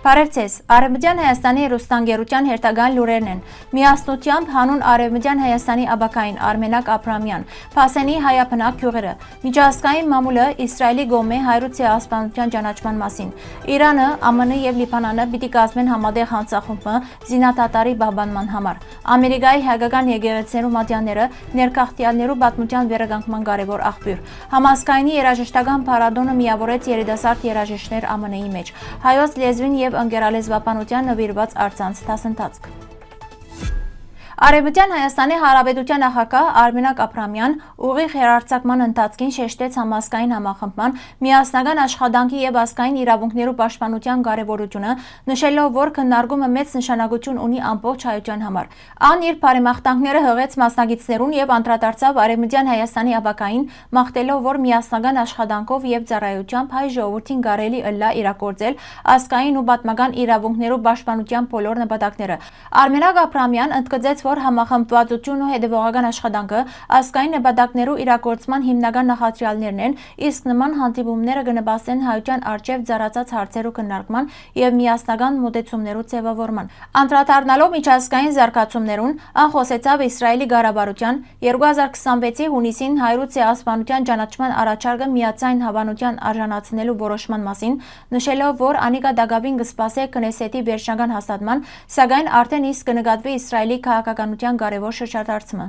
Բարևձեզ, Արևմտյան Հայաստանի հեռուստաընկերության հերթական լուրերն են։ Միասնությամբ հանուն Արևմտյան Հայաստանի աբակային Արմենակ Աբրահամյան, Փասենի հայաբնակ գյուղերը, միջազգային մամուլը Իսրայելի գոմե հայրուց ցեղասպանության ճանաչման մասին։ Իրանը, ԱՄՆ եւ Լիբանանը պիտի կազմեն համատեղ հանձնախումբ զինադատարի պահպանման համար։ Ամերիկայի հայկական եկեղեցիներու մատյանները ներքախտյալներու պատմության վերականգնման կարևոր աղբյուր։ Համազգայինի երաժշտական փառատոնը միավորեց երիտասարդ երաժիշտներ ԱՄՆ-ի մեջ։ Հայոց լեզվին եւ ընկերալեզվաբանության նվիրված արձանց դասընթացք։ Արևմտյան Հայաստանի Հանրապետության նախագահ Արմենակ Աբրահամյան ուղիղ հերարցակման ընթացքին շեշտեց համազգային համախմբման, միասնական աշխատանքի եւ ազգային իրավունքներու պաշտպանության կարեւորությունը, նշելով, որ քննարկումը մեծ նշանակություն ունի ամբողջ հայության համար։ Ան իր բարեմաղթանքները հղեց մասնագետներուն եւ անդրադարձավ Արևմտյան Հայաստանի աբակային, մաղթելով, որ միասնական աշխատանքով եւ ծառայությամբ հայ ժողովրդին կարելի ըլլա իրագործել ազգային ու պատմական իրավունքներու պաշտպանության բոլոր նպատակները։ Արմենակ Աբրահամյան ընդգծեց, որ համախմբվածություն ու հետևողական աշխատանքը ազգային նպատակներու իրագործման հիմնական նախադրյալներն են, իսկ նման հանդիպումները կնպաստեն հայության առջև ծառացած հարցերու քննարկման եւ միասնական մոտեցումներու ձևավորման։ Անդրադառնալով միջազգային զարգացումներուն, ան խոսեցավ Իսրայելի ղարաբարության 2026-ի հունիսին հայրուց ցեղասպանության ճանաչման առաջարկը միացյալ հավանության արժանացնելու որոշման մասին, նշելով, որ անիկա դակավին կսպասե Քնեսետի վերջնական հաստատման, սակայն արդեն իսկ կնկատվի Իսրայելի քաղաքականության կարևոր շրջադարձումը։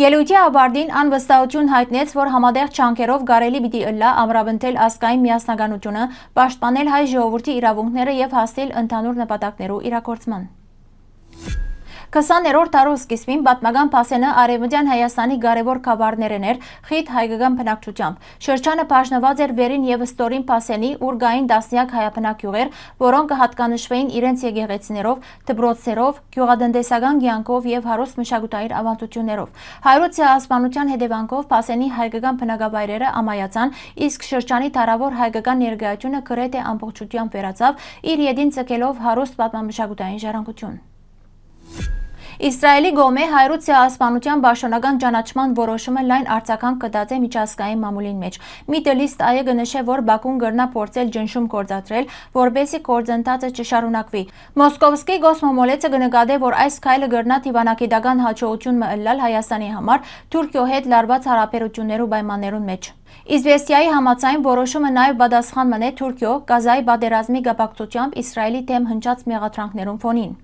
Ելույթի ավարտին անվստահություն հայտնեց, որ համատեղ չանքերով կարելի պիտի ըլլա ամրապնդել ազգային միասնականությունը, պաշտպանել հայ ժողովրդի իրավունքները եւ հասնել ընդհանուր նպատակներու իրագործման։ 20-րդ դարու սկիզբին պատմական Փասենը Արևմտյան Հայաստանի կարևոր գավառներն էր խիտ հայկական բնակչությամբ։ Շրջանը բաժնված էր վերին եւ ստորին Փասենի, ուր գային տասնյակ հայաբնակ գյուղեր, որոնք հատկանշվեին իրենց եկեղեցիներով, դպրոցերով, գյուղատնտեսական կյանքով եւ հարուստ մշակութային ավանդություններով։ Հայրուց ցեղասպանության հետևանքով Փասենի հայկական բնակավայրերը ամայացան, իսկ շրջանի տարավոր հայկական ներկայությունը գրեթե ամբողջությամբ վերացավ, իր ետին ցկելով հարուստ պատմամշակութային ժառանգություն։ Իսրայելի գոմե հայրուց ցեղասպանության պաշտոնական ճանաչման որոշումը լայն արձագանք կտած է միջազգային մամուլին մեջ։ Միդլիստ այը կնշե, որ Բաքուն կրնա փորձել ճնշում գործադրել, որպեսզի գործընթացը չշարունակվի։ Մոսկովսկի գոսմոմոլեցը կնկատե, որ այս քայլը կրնա դիվանագիտական հաջողություն մը ըլլալ Հայաստանի համար Թուրքիո հետ լարված հարաբերություններու պայմաններուն մեջ։ Իզվեստիայի համաձայն որոշումը նաև պատասխան մնե Թուրքիո Գազայի պատերազմի կապակցությամբ Իսրայելի դեմ հնչած մեղադրանքներուն ֆոնին։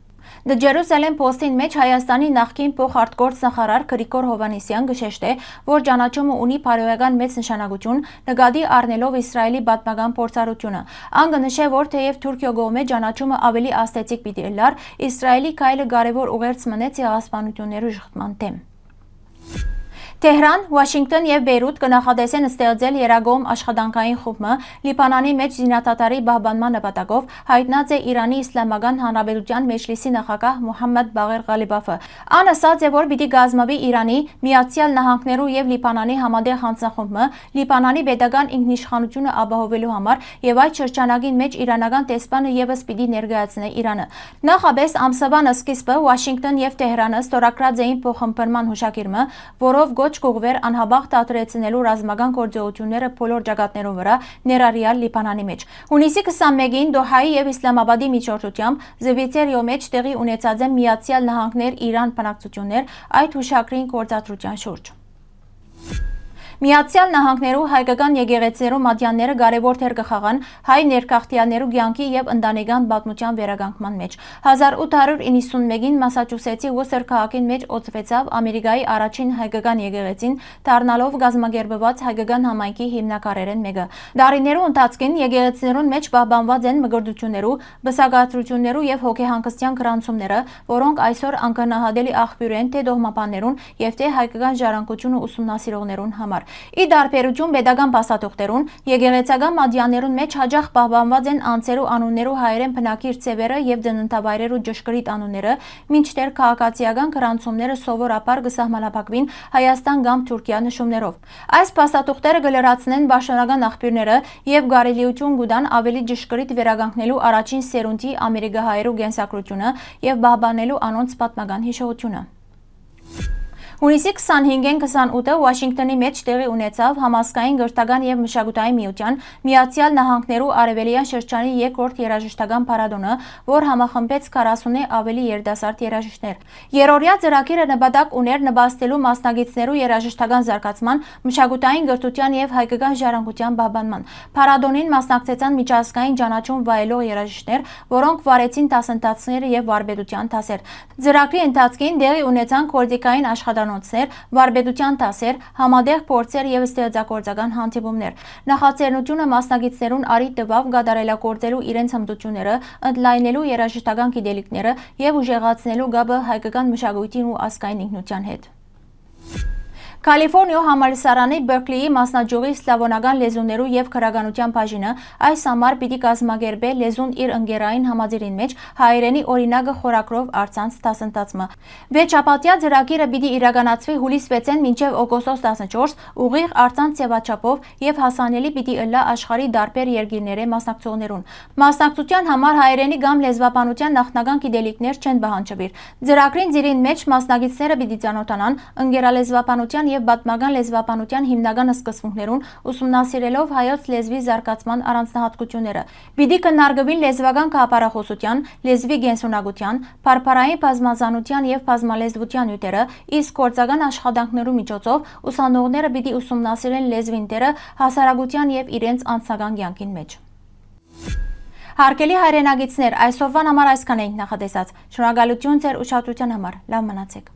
The Jerusalem Post-ին մեջ Հայաստանի նախկին փոխարտգործ նախարար Գրիգոր Հովհաննիսյան գշեշտ է, որ ճանաչումը ունի բարոյական մեծ նշանակություն, նկատի առնելով Իսրայելի պատմական փորձառությունը։ Ան կնշե, որ թեև Թուրքիո կողմէ ճանաչումը ավելի աստեցիկ պիտի ըլլար, Իսրայելի քայլը կարևոր ուղերձ մնե ցեղասպանություններու շղթման դեմ։ Թեհրան, Վաշինգտոն եւ Բեյրութ կնախադեսեն ստեղծել երագոմ աշխատանքային խումբը Լիբանանի մեջ զինադատարի պահպանման նպատակով, հայտնած է Իրանի Իսլամական Հանրապետության մեջլիսի նախագահ Մոհամմեդ Բաղեր Ղալիբաֆը։ Ան ասաց է, որ պիտի կազմվի Իրանի, Միացյալ Նահանգներու եւ Լիբանանի համատեղ հանձնախումբը Լիբանանի պետական ինքնիշխանությունը ապահովելու համար եւ այդ շրջանակին մեջ իրանական տեսփանը եւս պիտի ներկայացնե Իրանը։ Նախաբես ամսվան սկիզբը Վաշինգտոն եւ Թեհրանը ստորագրած էին փոխհմբռնման հուշագիրը, որով կողվեր անհաբաղ տատրեցնելու ռազմական գործողությունները բոլոր ճակատներով վրա ներառյալ Լիբանանի մեջ։ Հունիսի 21-ին Դոհայի եւ Իսլամաբադի միջոցությամբ Զվիցերիո մեջ տեղի ունեցած են Միացյալ Նահանգներ Իրան բանակցություններ այդ հուշագրին գործադրության շուրջ։ Միացյալ Նահանգներու հայկական եկեղեցիներու մատյանները կարևոր դեր կխաղան հայ ներքախտյալներու կյանքի եւ ընտանեկան պատմության վերականգնման մեջ։ 1891-ին Մասաչուսեթսի Ուոստեր քաղաքին մեջ օծվեցավ Ամերիկայի առաջին հայկական եկեղեցին, դառնալով գազագերբված հայկական համայնքի հիմնակարերեն մեկը։ Դարիներու ընթացքին եկեղեցիներուն մեջ պահպանված են մկրտություններու, բսակադրություններու եւ հոգեհանգստյան գրանցումները, որոնք այսօր անկնահատելի աղբյուր են թե դողմապաններուն եւ թե հայկական ժառանգությունը ուսումնասիրողներուն համար։ Ի դարբերություն պետական փաստաթղթերուն, եկեղեցական մատյաններուն մեջ հաջող պահպանված են անձերու անուններու հայերեն բնակիր ծևերը եւ ծննդավայրերու ճշգրիտ անունները, մինչդեռ քաղաքացիական գրանցումները սովորաբար կսահմանափակվին Հայաստան կամ Թուրքիա նշումներով։ Այս փաստաթղթերը կլրացնեն պաշտոնական աղբյուրները եւ կարելիություն կուտան ավելի ճշգրիտ վերականգնելու առաջին սերունդի ամերիկահայերու կենսակրությունը եւ պահպանելու անոնց պատմական հիշողությունը։ Հունիսի 25-ին 28-ը Վաշինգտոնի մեջ տեղի ունեցավ համազգային գրթական և մշակութային միության Միացյալ Նահանգներու արևելյան շրջանի երկրորդ երաժշտական փառատոնը, որ համախմբեց 40-ի ավելի երիտասարդ երաժիշտներ։ Երրորդյա ծրագիրը նպատակ ուներ նպաստելու մասնակիցներու երաժշտական զարգացման, մշակութային գրթության և հայկական ժառանգության պահպանման։ Փառատոնին մասնակցեցան միջազգային ճանաչում վայելող երաժիշտներ, որոնք վարեցին դասընթացներ և վարպետության դասեր։ Ծրագրի ընթացքին տեղի ունեցան գործիքային աշխատանոցներ, վարպետության դասեր, համատեղ փորձեր և ստեղծագործական հանդիպումներ։ Նախաձեռնությունը մասնակիցներուն առիթ տվավ կատարելագործելու իրենց հմտությունները, ընդլայնելու երաժշտական գիտելիքները և ուժեղացնելու կապը հայկական մշակույթին ու ազգային ինքնության հետ։ Կալիֆորնիա համալսարանի Բերկլիի մասնաճյուղի սլավոնական լեզուներու և քրագանության բաժինը այս ամառ պիտի կազմակերպե լեզուն իր ընկերային համաձայնին մեջ հայերենի օրինակը խորագրով առցանց դասընթացը։ Վեցապատյա ծրագիրը պիտի իրականացվի հուլիս 6-ին մինչև օգոստոս 14, ուղիղ առցանց ձևաչափով և հասանելի պիտի ըլլա աշխարհի տարբեր երկիրների մասնակցողներուն։ Մասնակցության համար հայերենի կամ լեզվաբանության նախնական գիտելիքներ չեն պահանջվիր։ Ծրագրին ծիրին մեջ մասնակիցները պիտի ծանոթանան ընկերալեզվաբանության և պատմական լեզվաբանության հիմնական սկզբունքներուն, ուսումնասիրելով հայոց լեզվի զարգացման առանձնահատկությունները։ Պիտի քննարկվին լեզվական գաղափարախոսության, լեզվի կենսունակության, փառփարային բազմազանության և բազմալեզվության նյութերը, իսկ գործական աշխատանքներու միջոցով ուսանողները պիտի ուսումնասիրեն լեզվին դերը հասարակության և իրենց անձնական կյանքին մեջ։ Հարգելի հայրենագիտներ, այսօրվան համար այսքան էինք նախատեսած։ Շնորհակալություն ձեր ուշադրության համար։ Լավ մնացեք։